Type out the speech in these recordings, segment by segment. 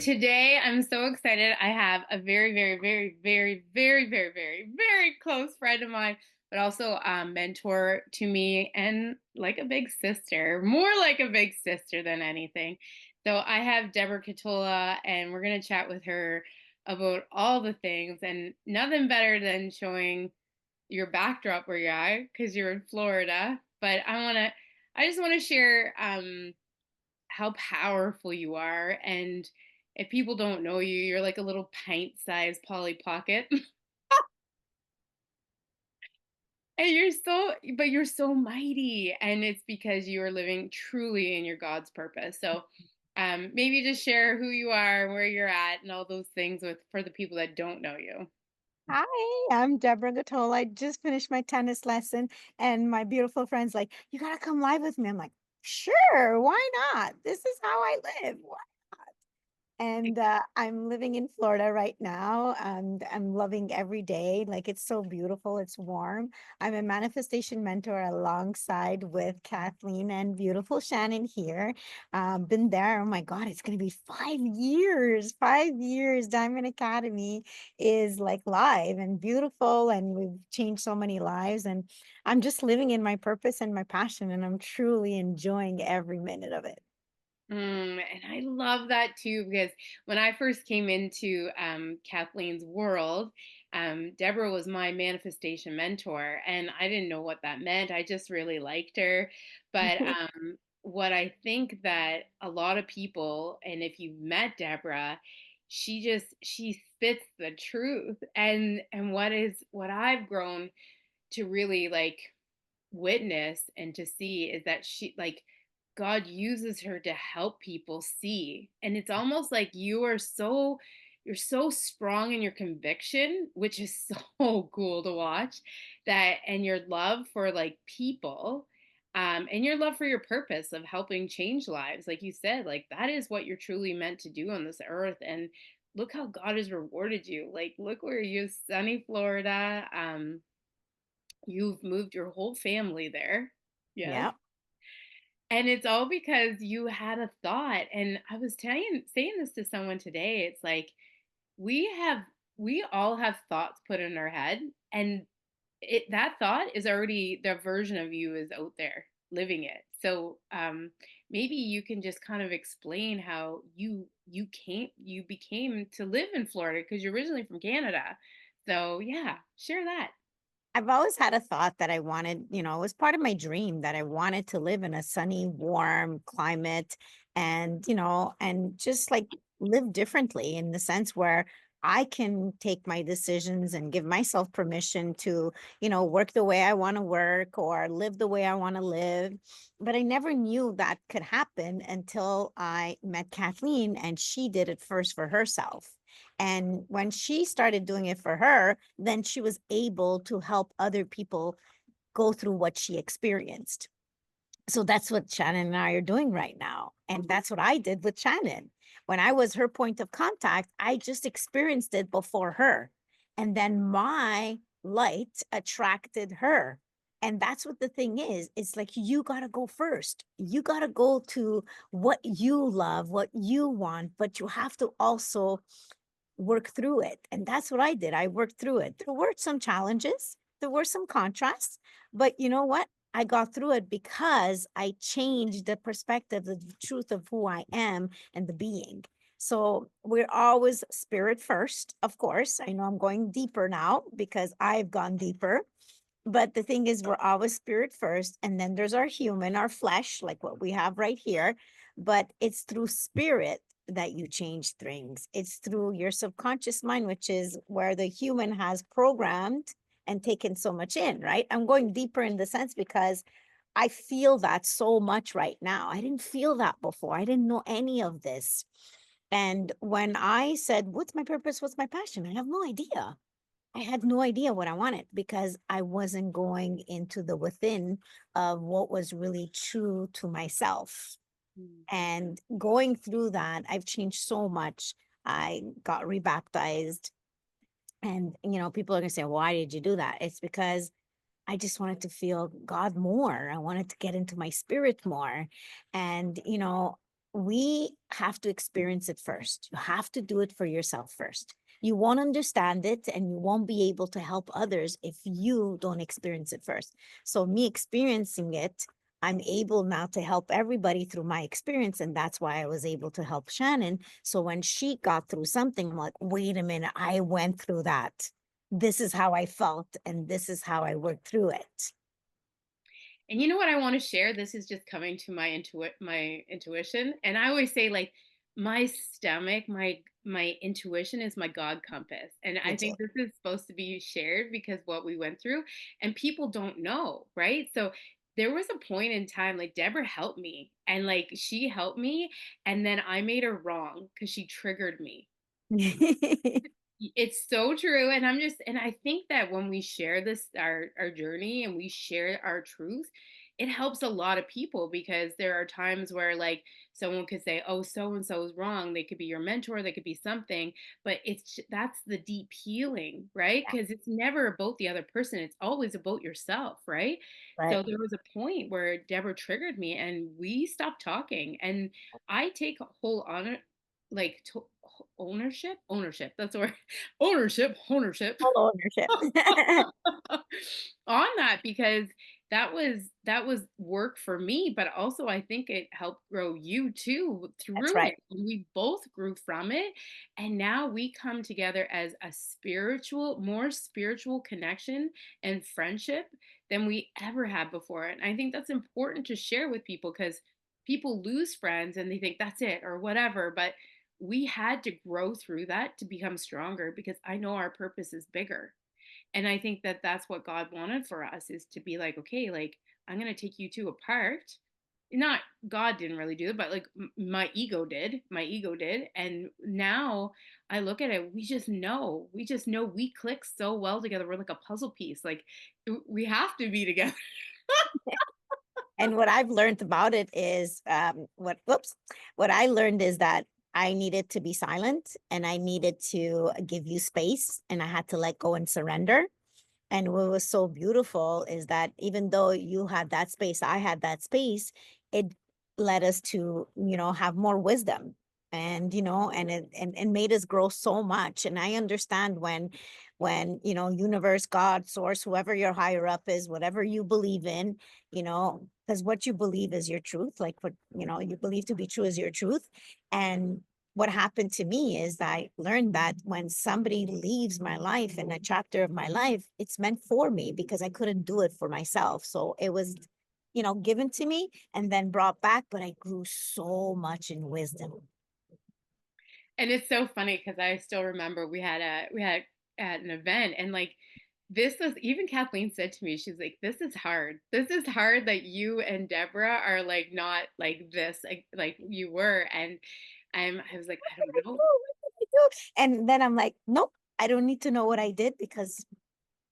today I'm so excited. I have a very, very, very, very, very, very, very, very close friend of mine, but also a mentor to me and like a big sister, more like a big sister than anything. So I have Deborah Catola, and we're going to chat with her about all the things, and nothing better than showing your backdrop where you're at because you're in Florida. But I just want to share how powerful you are. And if people don't know you, you're like a little pint-sized Polly Pocket. And you're so mighty. And it's because you are living truly in your God's purpose. So maybe just share who you are, where you're at, and all those things with for the people that don't know you. Hi, I'm Deborah Gatola. I just finished my tennis lesson, and my beautiful friend's like, "You gotta come live with me." I'm like, "Sure, why not? This is how I live. And I'm living in Florida right now, and I'm loving every day. Like it's so beautiful, it's warm. I'm a manifestation mentor alongside with Kathleen and beautiful Shannon here. Been there. Oh my God, it's gonna be 5 years. 5 years. Diamond Academy is like live and beautiful, and we've changed so many lives. And I'm just living in my purpose and my passion, and I'm truly enjoying every minute of it. And I love that too, because when I first came into Kathleen's world, Deborah was my manifestation mentor, and I didn't know what that meant. I just really liked her. But what I think that a lot of people, and if you've met Deborah, she spits the truth. And what I've grown to really like witness and to see is that she like God uses her to help people see. And it's almost like you're so strong in your conviction, which is so cool to watch, that and your love for like people, and your love for your purpose of helping change lives. Like you said, like that is what you're truly meant to do on this earth. And look how God has rewarded you. Like look where you sunny Florida. You've moved your whole family there. Yes. Yeah. And it's all because you had a thought. And I was saying this to someone today. It's like we have we all have thoughts put in our head, and that thought is already the version of you is out there living it. So maybe you can just kind of explain how you became to live in Florida because you're originally from Canada. So yeah, share that. I've always had a thought that I wanted, it was part of my dream that I wanted to live in a sunny, warm climate and, and just like live differently in the sense where I can take my decisions and give myself permission to, work the way I want to work or live the way I want to live. But I never knew that could happen until I met Kathleen, and she did it first for herself. And when she started doing it for her, then she was able to help other people go through what she experienced. So that's what Shannon and I are doing right now. And that's what I did with Shannon. When I was her point of contact, I just experienced it before her. And then my light attracted her. And that's what the thing is. It's like you got to go first. You got to go to what you love, what you want, but you have to also work through it. And that's what I did. I worked through it. There were some challenges, there were some contrasts, but you know what? I got through it because I changed the perspective, the truth of who I am and the being. So we're always spirit first, of course. I know I'm going deeper now because I've gone deeper. But the thing is, we're always spirit first. And then there's our human, our flesh, like what we have right here. But it's through spirit that you change things. It's through your subconscious mind, which is where the human has programmed and taken so much in, right? I'm going deeper in the sense because I feel that so much right now. I didn't feel that before. I didn't know any of this. And when I said, what's my purpose? What's my passion? I have no idea. I had no idea what I wanted because I wasn't going into the within of what was really true to myself. Mm. And going through that, I've changed so much. I got rebaptized. And, people are going to say, why did you do that? It's because I just wanted to feel God more. I wanted to get into my spirit more. And, we have to experience it first. You have to do it for yourself first. You won't understand it and you won't be able to help others if you don't experience it first. So, me experiencing it, I'm able now to help everybody through my experience. And that's why I was able to help Shannon. So, when she got through something, I'm like, wait a minute, I went through that. This is how I felt, and this is how I worked through it. And you know what I want to share? This is just coming to my intuition. And I always say like my stomach, my intuition is my God compass. And Me I too. think this is supposed to be shared because what we went through and people don't know, right? So there was a point in time like Deborah helped me and like she helped me and then I made her wrong because she triggered me. It's so true, and I think that when we share this our journey and we share our truth, it helps a lot of people because there are times where like someone could say, "Oh, so and so is wrong." They could be your mentor, they could be something, but that's the deep healing, right? Because it's never about the other person; it's always about yourself, right? Right. So there was a point where Deborah triggered me, and we stopped talking, and I take whole honor, like ownership. That's the word ownership Full ownership. on that because that was work for me, but also I think it helped grow you too That's through it. right. And we both grew from it. And now we come together as a more spiritual connection and friendship than we ever had before. And I think that's important to share with people because people lose friends and they think that's it or whatever. But we had to grow through that to become stronger because I know our purpose is bigger. And I think that that's what God wanted for us is to be like, okay, like I'm going to take you two apart. Not God didn't really do it, but like my ego did. My ego did. And now I look at it, we just know we click so well together. We're like a puzzle piece. Like we have to be together. And what I've learned about it is what I learned is that I needed to be silent and I needed to give you space and I had to let go and surrender. And what was so beautiful is that even though you had that space, I had that space, it led us to, have more wisdom. And and made us grow so much. And I understand when universe, God, source, whoever your higher up is, whatever you believe in, because what you believe is your truth, like what you believe to be true is your truth. And what happened to me is I learned that when somebody leaves my life in a chapter of my life, it's meant for me because I couldn't do it for myself. So it was, given to me and then brought back, but I grew so much in wisdom. And it's so funny because I still remember we had at an event and like this was even Kathleen said to me, she's like, "This is hard. This is hard that you and Deborah are like not like this like you were." And I was like, I don't know. What did I do? And then I'm like, nope, I don't need to know what I did because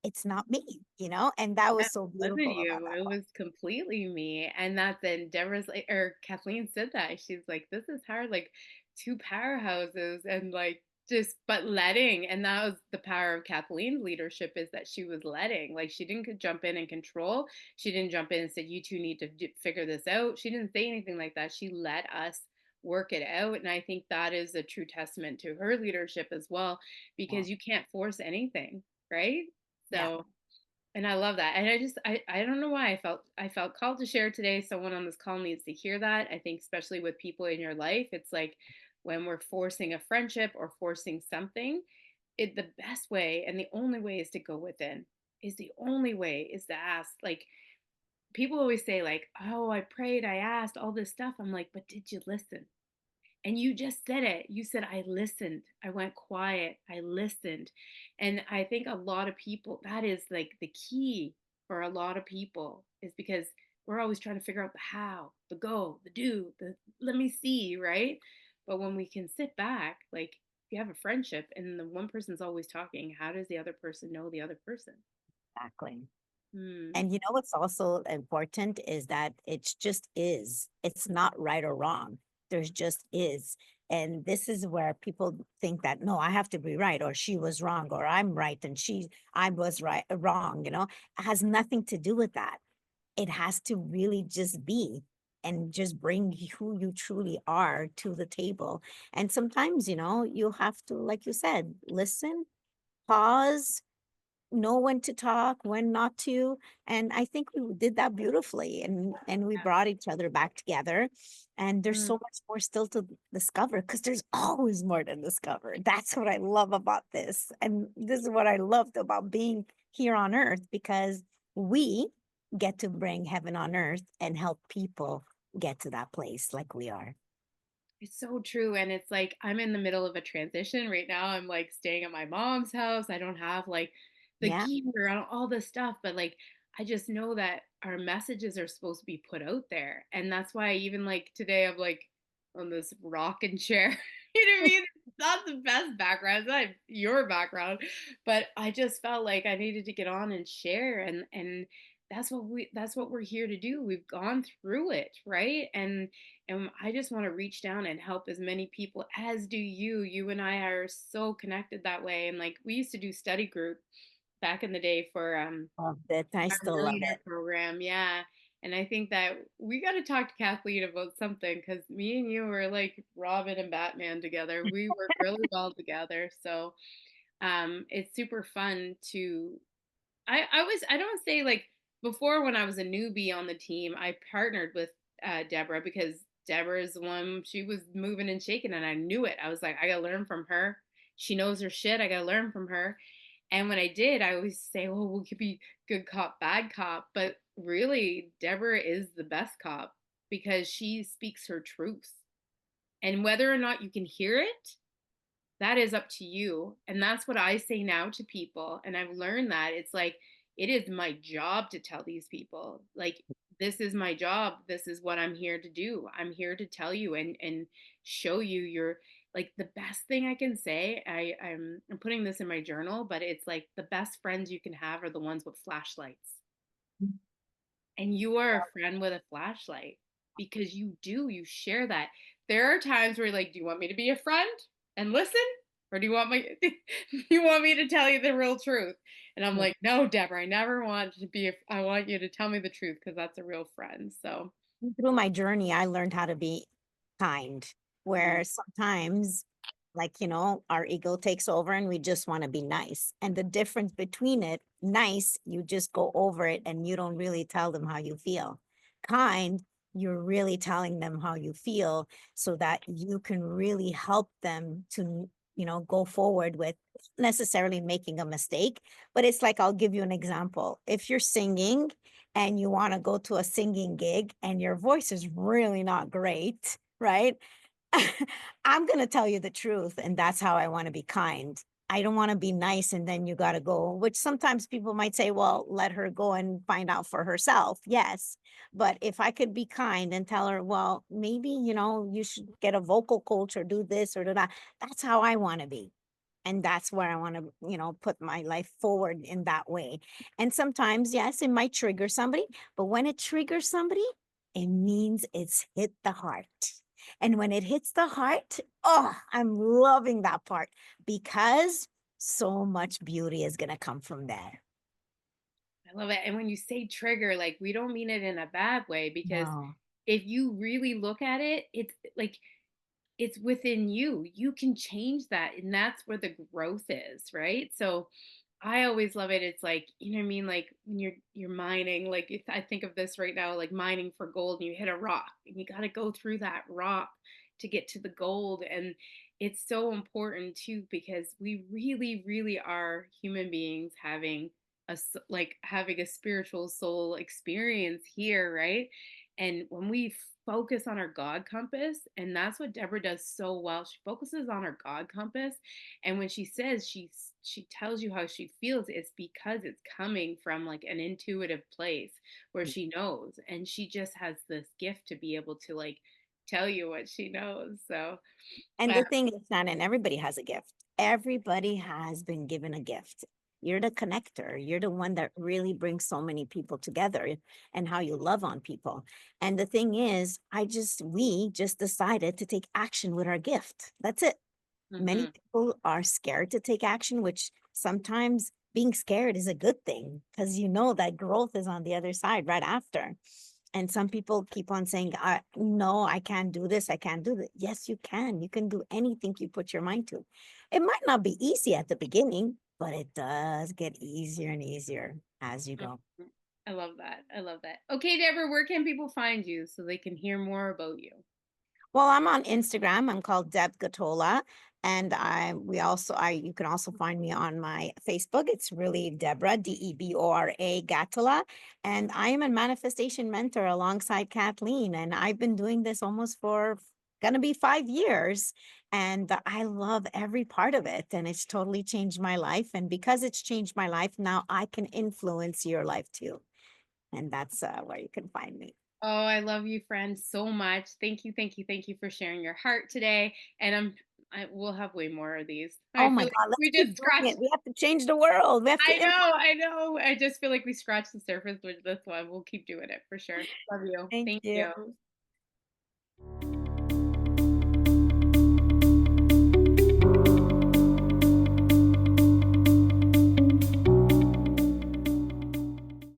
it's not me, and that That was so wasn't beautiful about you. that It part. was completely me. And that's then Deborah's like, or Kathleen said that. She's like, this is hard, like two powerhouses and like just, but letting. And that was the power of Kathleen's leadership is that she was letting. Like she didn't jump in and control. She didn't jump in and said, you two need to figure this out. She didn't say anything like that. She let us work it out. And I think that is a true testament to her leadership as well, Yeah. because you can't force anything, right? Yeah. So, and I love that. And I don't know why I felt called to share today. Someone on this call needs to hear that. I think especially with people in your life, it's like when we're forcing a friendship or forcing something, the best way and the only way is to go within. Is the only way is to ask. Like people always say like, "Oh, I prayed, I asked, all this stuff." I'm like, "But did you listen?" And you just said it. You said, I listened. I went quiet. I listened. And I think a lot of people, that is like the key for a lot of people, is because we're always trying to figure out the how, the go, the do, the let me see, right? But when we can sit back, like if you have a friendship and the one person's always talking, how does the other person know the other person? Exactly. Hmm. And what's also important is that it's just is. It's not right or wrong. There's just is. And this is where people think that no, I have to be right, or she was wrong, or I'm right and I was right wrong, It has nothing to do with that. It has to really just be. and just bring who you truly are to the table. And sometimes, you have to, like you said, listen, pause, know when to talk, when not to. And I think we did that beautifully, and we brought each other back together. And there's Mm. so much more still to discover because there's always more to discover. That's what I love about this. And this is what I loved about being here on earth, because we get to bring heaven on earth and help people get to that place like we are. It's so true. And it's like I'm in the middle of a transition right now. I'm like staying at my mom's house. I don't have like the Yeah. gear and all this stuff, but like I just know that our messages are supposed to be put out there. And that's why even like today I'm like on this rocking chair. You know what I mean? It's not the best background, it's not your background, but I just felt like I needed to get on and share, and that's what we're here to do. We've gone through it, right? And I just want to reach down and help as many people as do you. You and I are so connected that way. And like we used to do study group back in the day for Love it. I our still love millionaire it. program. Yeah. And I think that we got to talk to Kathleen about something because me and you were like Robin and Batman together. We work really well together. So it's super fun to I don't say like before when I was a newbie on the team, I partnered with Deborah because Deborah is the one, she was moving and shaking and I knew it. I was like, I gotta learn from her. She knows her shit. I gotta learn from her. And when I did, I always say, oh, we could be good cop, bad cop. But really, Deborah is the best cop because she speaks her truth. And whether or not you can hear it, that is up to you. And that's what I say now to people. And I've learned that it's like, it is my job to tell these people, like, this is my job. This is what I'm here to do. I'm here to tell you and show you your like the best thing I can say. I'm putting this in my journal, but it's like the best friends you can have are the ones with flashlights. And you are a friend with a flashlight because you share that. There are times where you're like, do you want me to be a friend and listen? Or do you want me do you want me to tell you the real truth? And I'm like, no, Deborah, I never want to be I want you to tell me the truth because that's a real friend. So Through my journey, I learned how to be kind, mm, where sometimes, like, our ego takes over and we just want to be nice. And the difference between it, nice, you just go over it and you don't really tell them how you feel. Kind, you're really telling them how you feel so that you can really help them to, go forward with necessarily making a mistake. But it's like, I'll give you an example. If you're singing and you want to go to a singing gig and your voice is really not great, right? I'm going to tell you the truth. And that's how I want to be kind. I don't want to be nice and then you got to go, which sometimes people might say, well, let her go and find out for herself. Yes. But if I could be kind and tell her, well, maybe, you should get a vocal coach or do this or do that. That's how I want to be. And that's where I want to, put my life forward in that way. And sometimes, yes, it might trigger somebody, but when it triggers somebody, it means it's hit the heart. And when it hits the heart, oh, I'm loving that part because so much beauty is going to come from there. I love it. And when you say trigger, like we don't mean it in a bad way because No. if you really look at it, it's like it's within you. You can change that. And that's where the growth is, right? So I always love it. It's like, you know what I mean? Like when you're mining, like if I think of this right now, like mining for gold and you hit a rock and you got to go through that rock to get to the gold. And it's so important too, because we really, really are human beings having like having a spiritual soul experience here, right? And when we focus on our God compass, and that's what Deborah does so well, she focuses on her God compass. And when she says she tells you how she feels, it's because it's coming from like an intuitive place where she knows. And she just has this gift to be able to like tell you what she knows. So And uh, the thing is, not, and everybody has a gift. Everybody has been given a gift. You're the connector. You're the one that really brings so many people together and how you love on people. And the thing is, we just decided to take action with our gift. That's it. Many mhm. people are scared to take action, which sometimes being scared is a good thing because you know that growth is on the other side right after. And some people keep on saying, no, I can't do this. I can't do that. Yes, you can. You can do anything you put your mind to. It might not be easy at the beginning, but it does get easier and easier as you go. Mhm. I love that. I love that. Okay, Deborah, where can people find you so they can hear more about you? Well, I'm on Instagram. I'm called Deb Gatola. And I you can also find me on my Facebook. It's really Deborah, Debora Gatola. And I am a manifestation mentor alongside Kathleen. And I've been doing this almost for gonna be 5 years. And I love every part of it. And it's totally changed my life. And because it's changed my life, now I can influence your life too. And that's where you can find me. Oh, I love you, friend, so much. Thank you, thank you, thank you for sharing your heart today. And I will have way more of these. Oh I my feel like God, let's we keep just doing scratched. it. We have to change the world. We have to I impact. know, I know. I just feel like we scratched the surface, which that's why we'll keep doing it for sure. Love you. Thank Thank you. you.